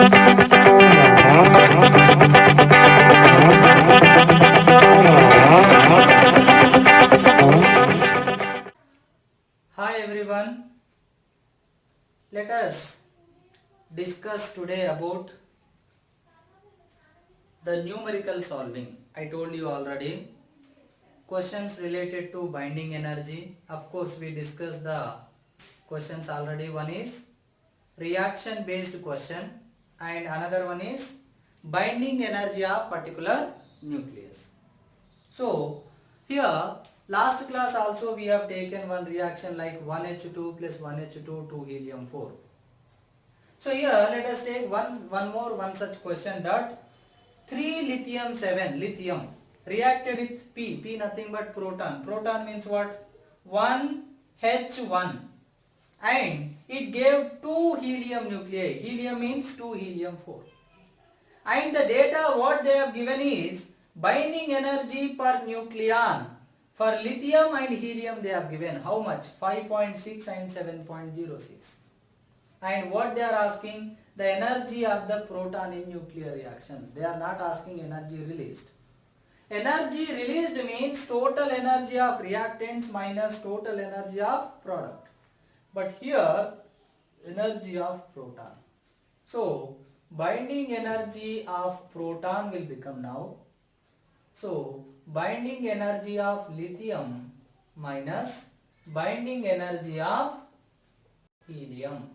Hi everyone, let us discuss today about the numerical solving. I told you already questions related to binding energy. Of course, we discussed the questions already. One is reaction based question and another one is binding energy of particular nucleus. So here last class also we have taken one reaction like 1H2 plus 1H2 to helium 4. So here let us take one such question that 3 lithium 7 lithium reacted with P nothing but proton. Proton means what? 1H1 and it gave 2 helium nuclei. Helium means 2 helium 4. And the data what they have given is binding energy per nucleon. For lithium and helium they have given how much? 5.6 and 7.06. And what they are asking? The energy of the proton in nuclear reaction. They are not asking energy released. Energy released means total energy of reactants minus total energy of product. But here energy of proton. So binding energy of proton will become now. So binding energy of lithium minus binding energy of helium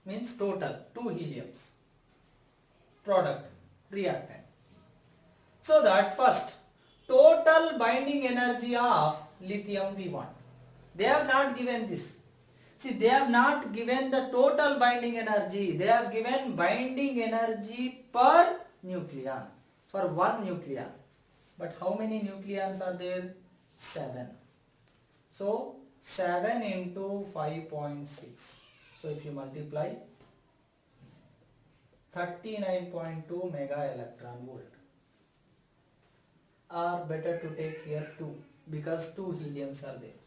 means total 2 heliums product reactant. So that first total binding energy of lithium we want. They have not given this. See, they have not given the total binding energy. They have given binding energy per nucleon for one nucleon. But how many nucleons are there? 7. So 7 into 5.6. So if you multiply 39.2 mega electron volt. Or better to take here 2 because 2 heliums are there.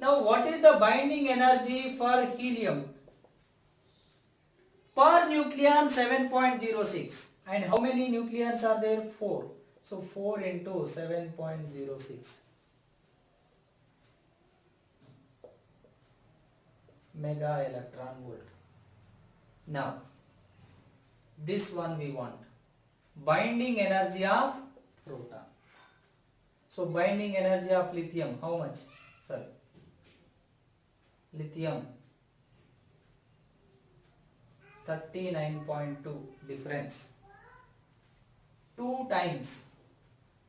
Now what is the binding energy for helium? Per nucleon 7.06 and how many nucleons are there? 4. So 4 into 7.06 mega electron volt. Now this one we want. Binding energy of proton. So binding energy of lithium how much? Sorry. Lithium 39.2 difference 2 times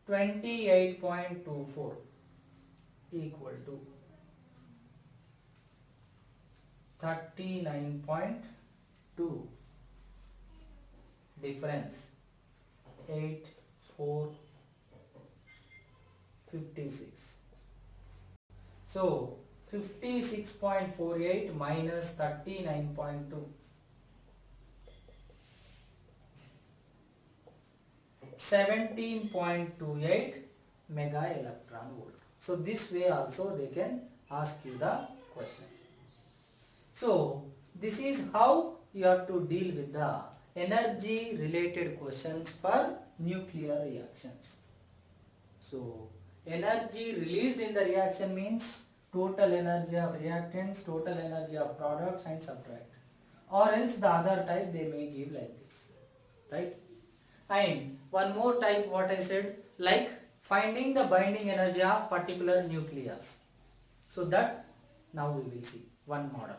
28.24 equal to 39.2 difference 8,456. So 56.48 minus 39.2 17.28 mega electron volt. So this way also they can ask you the question. So this is how you have to deal with the energy related questions for nuclear reactions. So energy released in the reaction means total energy of reactants, total energy of products and subtract. Or else the other type they may give like this. Right? And one more type what I said like finding the binding energy of particular nucleus. So that now we will see one model.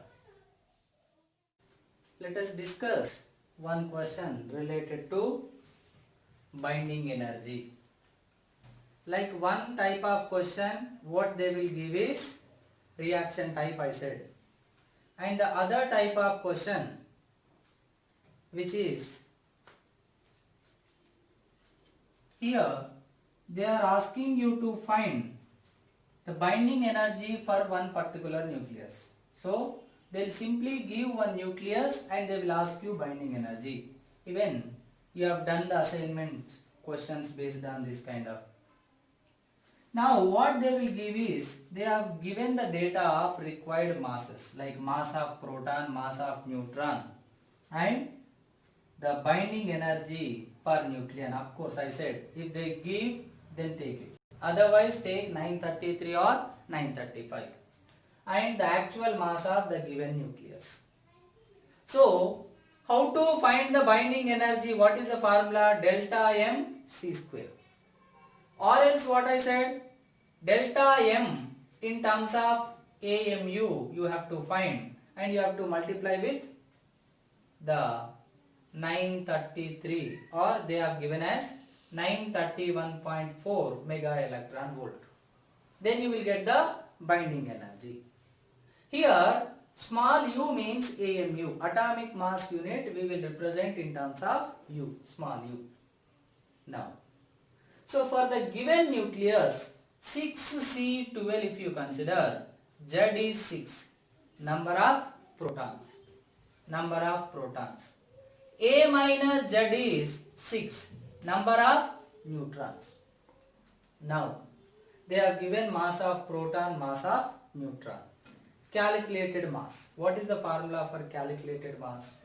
Let us discuss one question related to binding energy. Like one type of question what they will give is reaction type I said. And the other type of question which is here they are asking you to find the binding energy for one particular nucleus. So they will simply give one nucleus and they will ask you binding energy. Even you have done the assignment questions based on this kind of. Now what they will give is they have given the data of required masses like mass of proton, mass of neutron and the binding energy per nucleon. Of course, I said if they give, then take it. Otherwise, take 933 or 935. And the actual mass of the given nucleus. So, how to find the binding energy? What is the formula? Delta M C square. Or else what I said? Delta M in terms of AMU you have to find, and you have to multiply with the 933, or they have given as 931.4 mega electron volt. Then you will get the binding energy. Here small u means AMU, atomic mass unit, we will represent in terms of U, small u. Now, so for the given nucleus 6C12, if you consider, Z is 6, number of protons. A minus Z is 6, number of neutrons. Now, they have given mass of proton, mass of neutron. Calculated mass. What is the formula for calculated mass?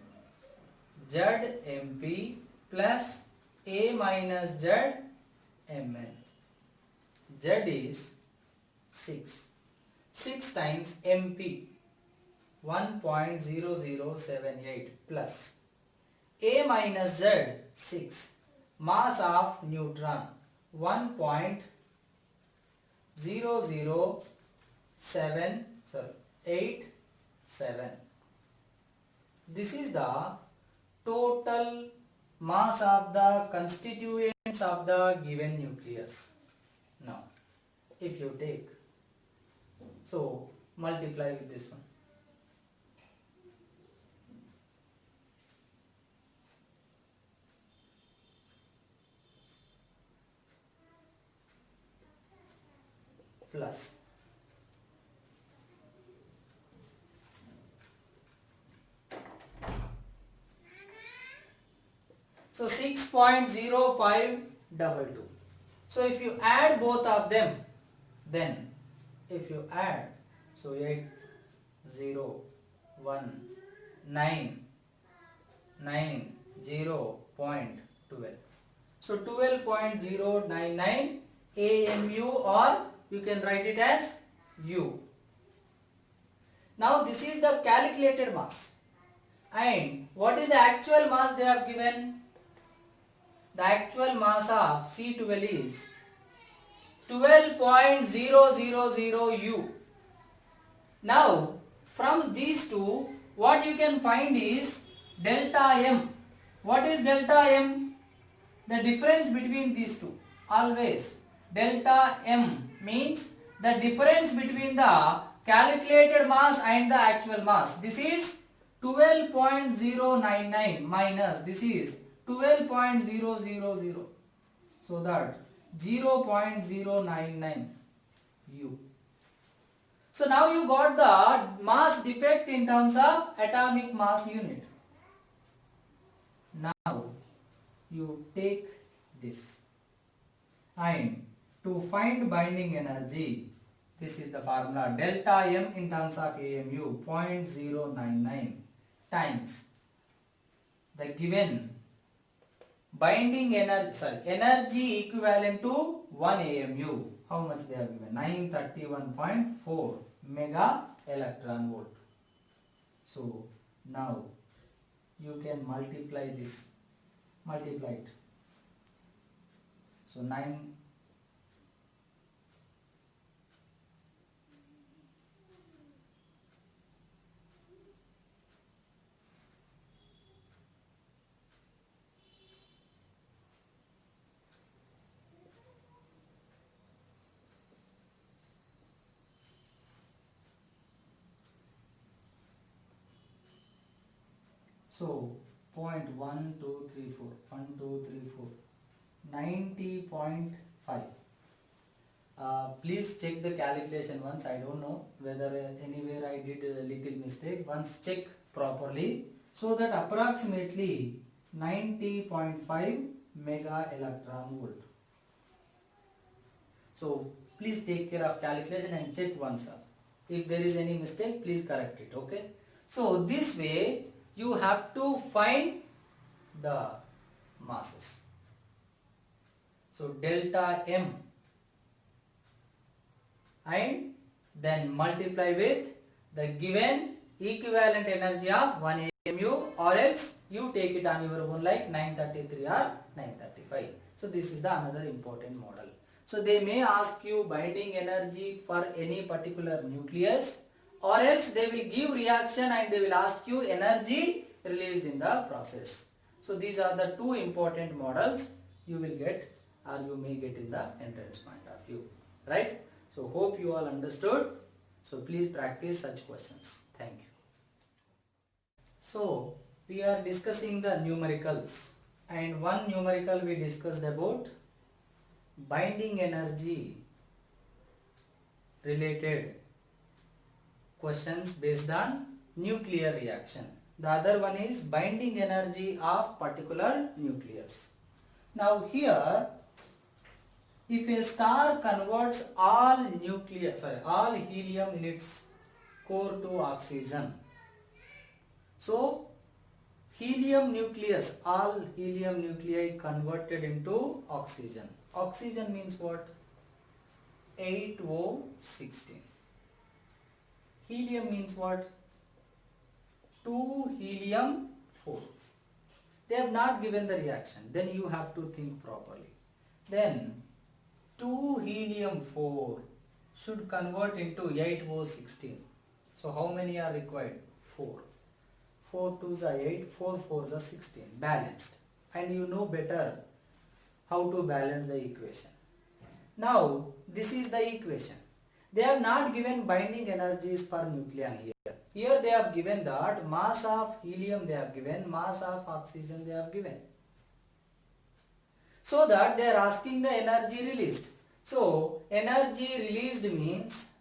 ZMP plus A minus ZMN. Z is 6. 6 times MP, 1.0078 plus A minus Z, 6. Mass of neutron, 1.0087. This is the total mass of the constituents of the given nucleus. Now, if you take, so multiply with this one. Plus so 6.0522. So if you add both of them, then if you add, so 80199.12. So 12.099 AMU, or you can write it as U. Now this is the calculated mass. And what is the actual mass they have given? The actual mass of C12 is 12.000 U. Now, from these two, what you can find is delta M. What is delta M? The difference between these two. Always delta M means the difference between the calculated mass and the actual mass. This is 12.099 minus this is 12.000. So that 0.099 U. So now you got the mass defect in terms of atomic mass unit. Now you take this, and to find binding energy, this is the formula, delta M in terms of AMU 0.099 times the given binding energy, energy equivalent to 1 AMU. How much they have given? 931.4 mega electron volt. So now you can multiply this, multiply it. So 9 so 0.1234, 90.5. Please check the calculation once. I don't know whether anywhere I did a little mistake. Once check properly, so that approximately 90.5 mega electron volt. So please take care of calculation and check once. If there is any mistake, please correct it. Okay. So this way you have to find the masses. So delta M and then multiply with the given equivalent energy of 1 AMU, or else you take it on your own like 933 or 935. So this is the another important model. So they may ask you binding energy for any particular nucleus, or else they will give reaction and they will ask you energy released in the process. So these are the two important models you will get or you may get in the entrance point of view, right? So hope you all understood. So please practice such questions. Thank you. So we are discussing the numericals, and one numerical we discussed about binding energy related questions based on nuclear reaction. The other one is binding energy of particular nucleus. Now here, if a star converts all helium in its core to oxygen, so helium nucleus, all helium nuclei converted into oxygen. Oxygen means what? 8O16. Helium means what? 2 helium 4. They have not given the reaction. Then you have to think properly. Then 2 helium 4 should convert into 8O16. So how many are required? 4. 4 2s are 8, 4 4s are 16. Balanced. And you know better how to balance the equation. Now this is the equation. They have not given binding energies per nucleon here. Here they have given that mass of helium they have given, mass of oxygen they have given. So that they are asking the energy released. So energy released means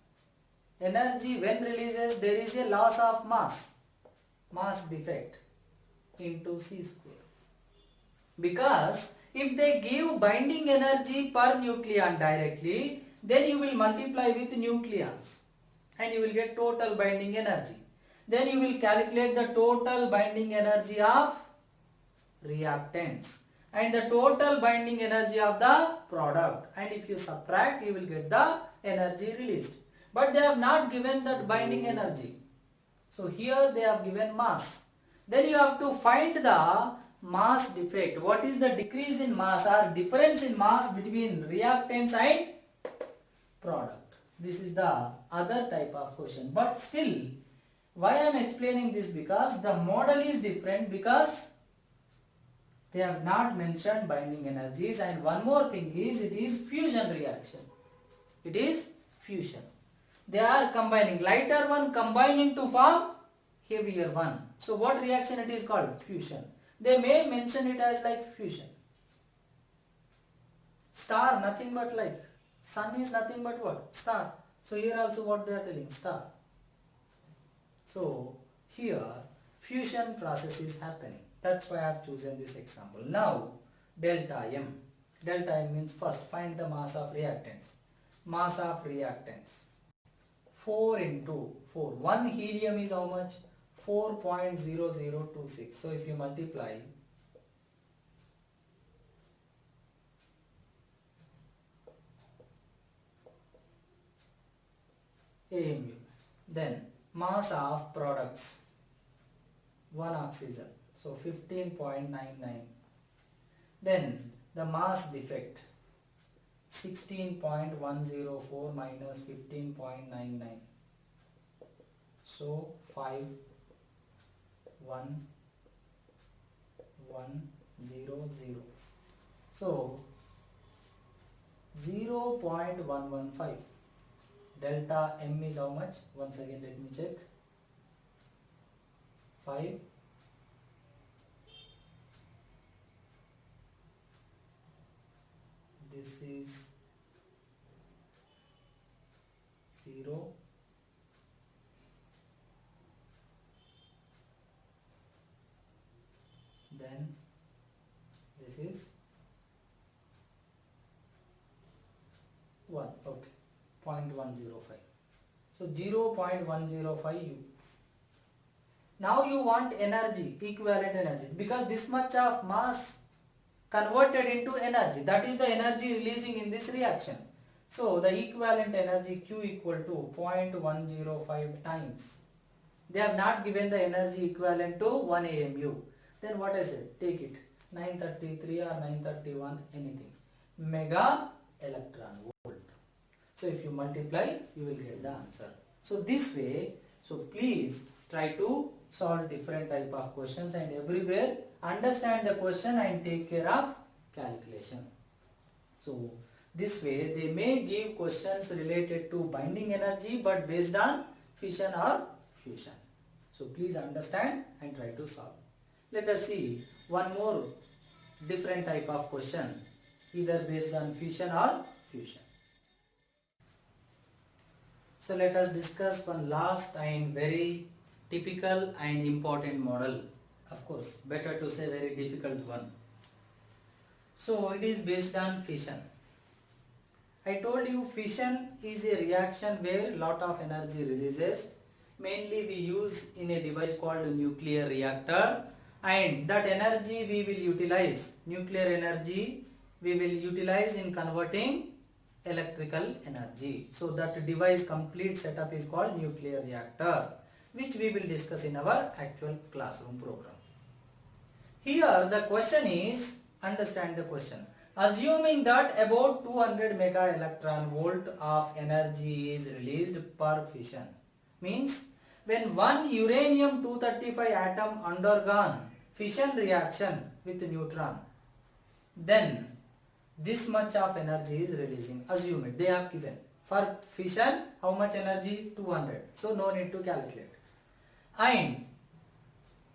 energy when releases there is a loss of mass defect into C square. Because if they give binding energy per nucleon directly, then you will multiply with nucleons and you will get total binding energy. Then you will calculate the total binding energy of reactants and the total binding energy of the product, and if you subtract you will get the energy released. But they have not given that binding energy. So here they have given mass. Then you have to find the mass defect. What is the decrease in mass or difference in mass between reactants and product? This is the other type of question. But still, why I am explaining this? Because the model is different, because they have not mentioned binding energies, and one more thing is it is fusion reaction. It is fusion. They are combining, lighter one combining to form heavier one. So what reaction it is called? Fusion. They may mention it as like fusion. Star nothing but like, sun is nothing but what? Star. So here also what they are telling? Star. So here fusion process is happening. That's why I have chosen this example. Now delta M. Delta M means first find the mass of reactants. Mass of reactants. 4 into 4. 1 helium is how much? 4.0026. So if you multiply, AMU, then mass of products, 1 oxygen, so 15.99. Then the mass defect, 16.104 minus 15.99. So 5 1 1 0 0. So 0.115. Delta M is how much? Once again let me check. 5 this is 0, then this is 1, okay, 0.105. So 0.105 Now you want energy, equivalent energy, because this much of mass converted into energy, that is the energy releasing in this reaction. So the equivalent energy Q equal to 0.105 times. They have not given the energy equivalent to 1 AMU. Then what I said, take it 933 or 931, anything, mega electron volt. So if you multiply, you will get the answer. So this way, so please try to solve different type of questions, and everywhere understand the question and take care of calculation. So this way they may give questions related to binding energy but based on fission or fusion. So please understand and try to solve. Let us see one more different type of question, either based on fission or fusion. So let us discuss one last and very typical and important model. Of course, better to say very difficult one. So it is based on fission. I told you fission is a reaction where lot of energy releases. Mainly we use in a device called nuclear reactor, and that energy we will utilize, nuclear energy we will utilize in converting electrical energy. So that device complete setup is called nuclear reactor, which we will discuss in our actual classroom program. Here the question is, understand the question. Assuming that about 200 mega electron volt of energy is released per fission, means when one uranium 235 atom undergone fission reaction with neutron, then this much of energy is releasing. Assume it, they have given. For fission, how much energy? 200. So no need to calculate. And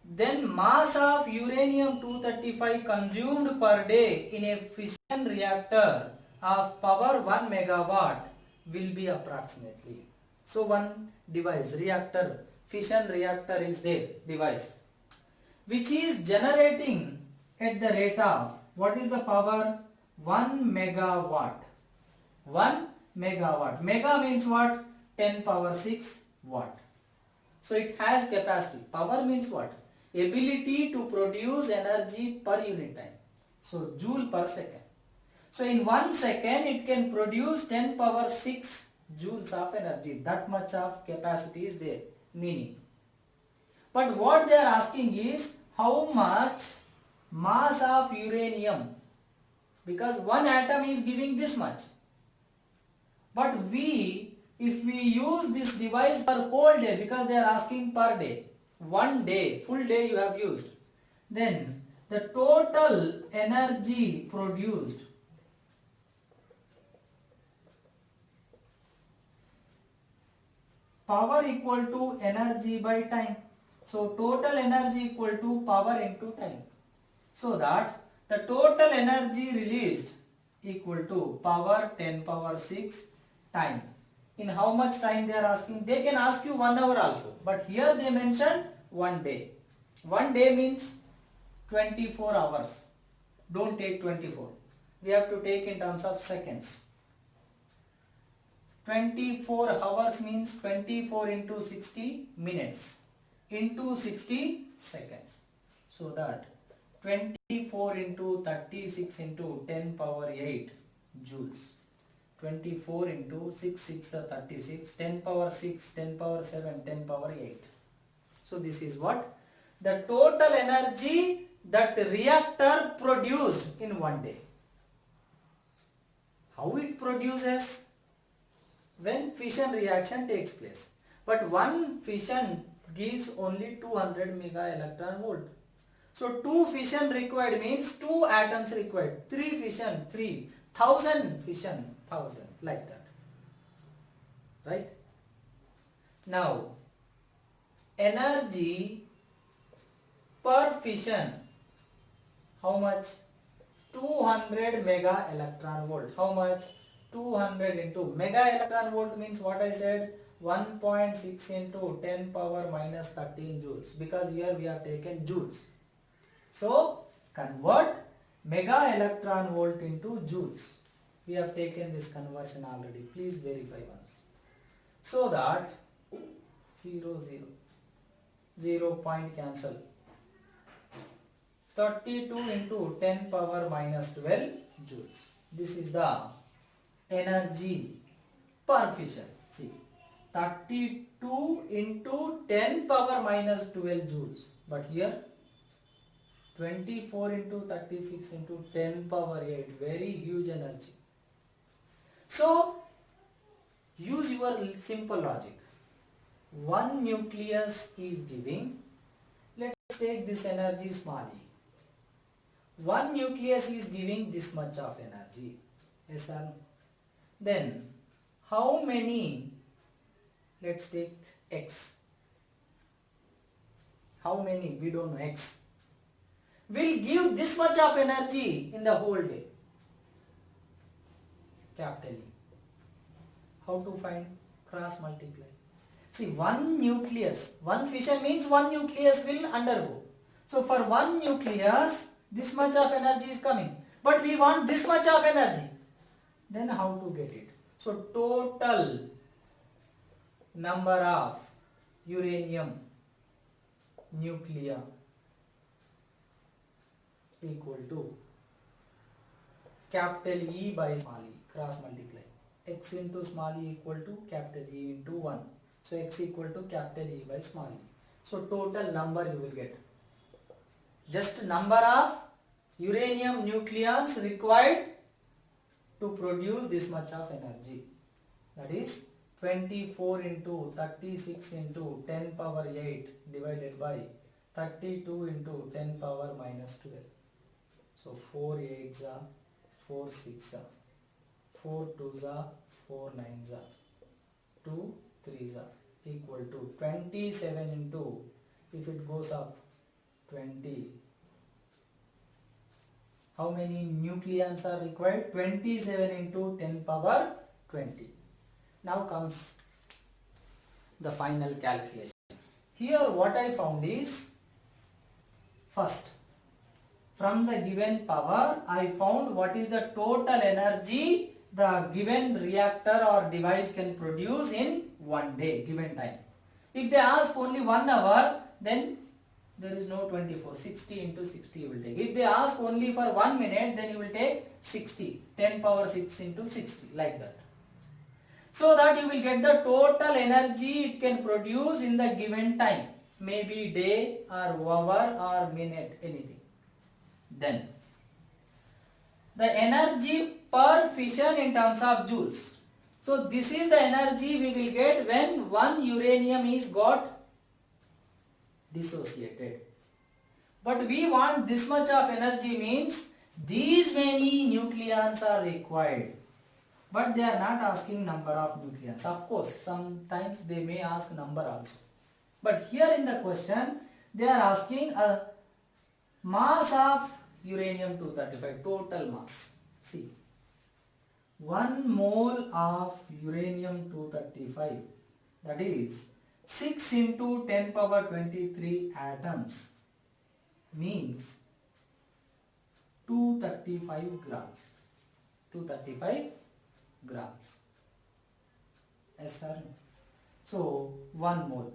then mass of uranium 235 consumed per day in a fission reactor of power 1 megawatt will be approximately. So one device, reactor, fission reactor is there, device, which is generating at the rate of, what is the power? 1 megawatt. 1 megawatt. Mega means what? 10 power 6 watt. So it has capacity. Power means what? Ability to produce energy per unit time. So joule per second. So in 1 second it can produce 10 power 6 joules of energy. That much of capacity is there. Meaning. But what they are asking is how much mass of uranium, because one atom is giving this much. But if we use this device for whole day, because they are asking per day, 1 day, full day you have used, then the total energy produced power equal to energy by time. So total energy equal to power into time. So that the total energy released equal to power 10 power 6 time. In how much time they are asking? They can ask you 1 hour also. But here they mentioned 1 day. 1 day means 24 hours. Don't take 24. We have to take in terms of seconds. 24 hours means 24 into 60 minutes into 60 seconds. So that 24 into 36 into 10 power 8 joules. 24 into 6, 6 36, 10 power 6, 10 power 7, 10 power 8. So this is what? The total energy that the reactor produced in 1 day. How it produces? When fission reaction takes place. But one fission gives only 200 mega electron volt. So 2 fission required means 2 atoms required. 3 fission, 3. 1000 fission, 1000. Like that. Right? Now, energy per fission. How much? 200 mega electron volt. How much? 200 into mega electron volt means what I said, 1.6 into 10 power minus 13 joules, because here we have taken joules. So convert mega electron volt into joules. We have taken this conversion already. Please verify once. So that 0, 0. 0 point cancel. 32 into 10 power minus 12 joules. This is the energy per fission. See, 32 into 10 power minus 12 joules. But here 24 into 36 into 10 power 8. Very huge energy. So, use your simple logic. One nucleus is giving, let's take this energy small e. One nucleus is giving this much of energy. Yes or no? Then, how many, let's take x. How many, we don't know, x, will give this much of energy in the whole day? Capital E. How to find? Cross multiply. See, one nucleus, one fission means one nucleus will undergo. So for one nucleus, this much of energy is coming. But we want this much of energy. Then how to get it? So total number of uranium nuclei equal to capital E by small e, cross multiply. X into small e equal to capital E into 1. So x equal to capital E by small e. So total number you will get. Just number of uranium nucleons required to produce this much of energy. That is 24 into 36 into 10 power 8 divided by 32 into 10 power minus 12. So 4 8s are 4 6s are 4 2s are 4 9s are 2 3s are equal to 27 into, if it goes up 20, how many nucleons are required? 27 into 10 power 20. Now comes the final calculation. Here what I found is, first, from the given power, I found what is the total energy the given reactor or device can produce in one day, given time. If they ask only 1 hour, then there is no 24, 60 into 60 you will take. If they ask only for 1 minute, then you will take 60, 10 power 6 into 60, like that. So that you will get the total energy it can produce in the given time, maybe day or hour or minute, anything. Then the energy per fission in terms of joules. So this is the energy we will get when one uranium is got dissociated. But we want this much of energy, means these many nucleons are required. But they are not asking number of nucleons. Of course, sometimes they may ask number also. But here in the question, they are asking a mass of uranium-235, total mass. See, 1 mole of uranium-235, that is 6 into 10 power 23 atoms, means 235 grams. 235 grams. Yes, sir. So 1 mole.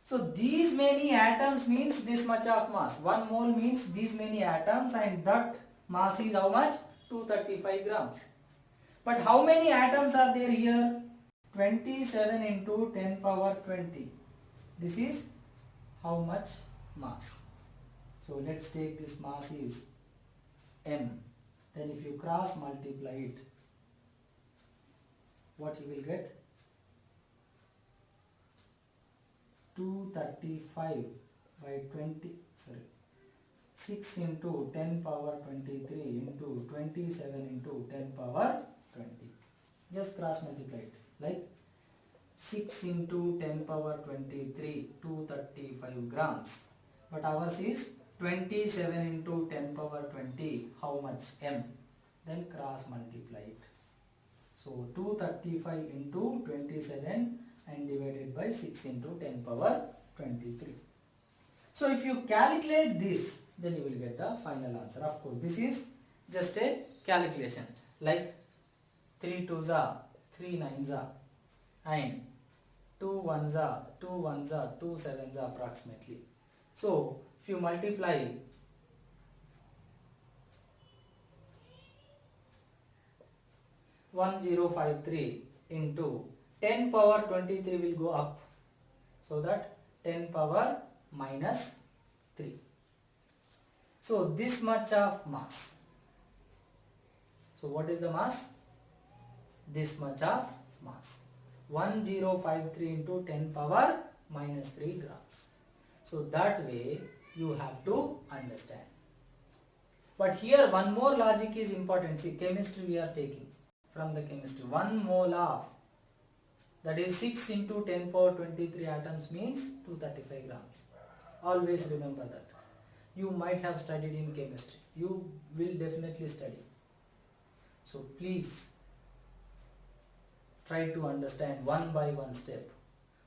So these many atoms means this much of mass. 1 mole means these many atoms, and that mass is how much? 235 grams. But how many atoms are there here? 27 into 10 power 20. This is how much mass? So let's take this mass is m. Then if you cross multiply it, what you will get? 235 by 20, 6 into 10 power 23 into 27 into 10 power 20. Just cross multiply it, like 6 into 10 power 23, 235 grams. But ours is 27 into 10 power 20, how much? M. Then cross multiply it. So 235 into 27 and divided by 6 into 10 power 23. So if you calculate this, then you will get the final answer. Of course, this is just a calculation, like 3 2s are 3 9s are, and 2 ones are 2 sevens are approximately. So if you multiply 1053 into 10 power 23 will go up, so that 10 power minus 3. So this much of mass. So what is the mass? This much of mass. 1053 into 10 power minus 3 grams. So that way you have to understand. But here one more logic is important. See, chemistry we are taking from the chemistry. 1 mole of, that is 6 into 10 power 23 atoms means 235 grams. Always remember that. You might have studied in chemistry. You will definitely study. So please try to understand one by one step.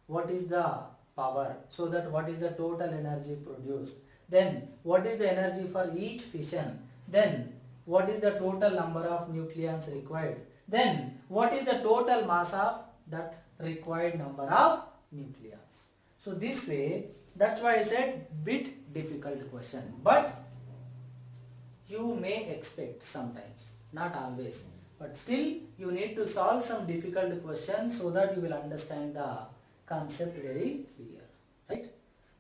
What is the power? So that what is the total energy produced? Then what is the energy for each fission? Then what is the total number of nucleons required? Then what is the total mass of that required number of nucleons? So this way, that's why I said bit difficult question. But you may expect sometimes, not always. But still you need to solve some difficult questions so that you will understand the concept very clear. Right?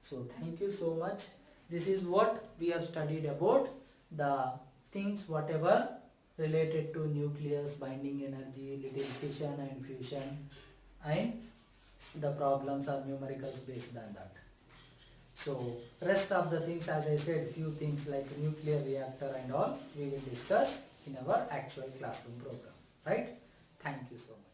So thank you so much. This is what we have studied about the things whatever related to nucleus, binding energy, little fission and fusion, and the problems are numericals based on that. So rest of the things, as I said, few things like nuclear reactor and all we will discuss in our actual classroom program. Right? Thank you so much.